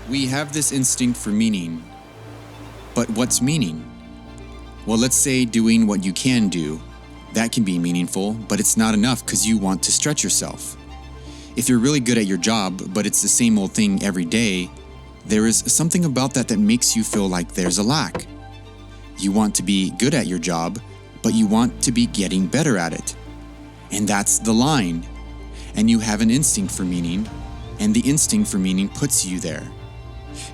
We have this instinct for meaning. But what's meaning? Well, let's say doing what you can do. That can be meaningful, but it's not enough because you want to stretch yourself. If you're really good at your job, but it's the same old thing every day, there is something about that that makes you feel like there's a lack. You want to be good at your job, but you want to be getting better at it. And that's the line. And you have an instinct for meaning, and the instinct for meaning puts you there.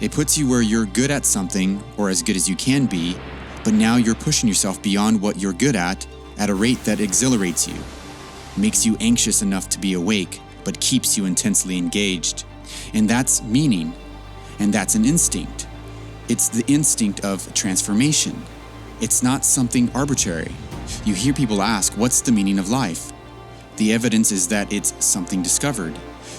It puts you where you're good at something, or as good as you can be, but now you're pushing yourself beyond what you're good at a rate that exhilarates you, makes you anxious enough to be awake, but keeps you intensely engaged. And that's meaning, and that's an instinct. It's the instinct of transformation. It's not something arbitrary. You hear people ask, what's the meaning of life? The evidence is that it's something discovered.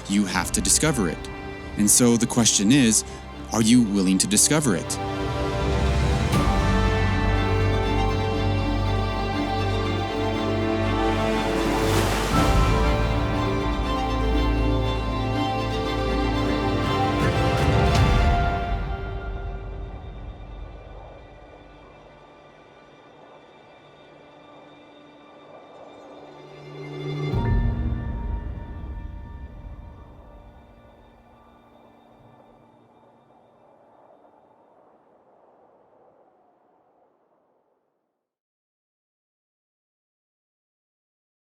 You have to discover it. And so the question is, are you willing to discover it?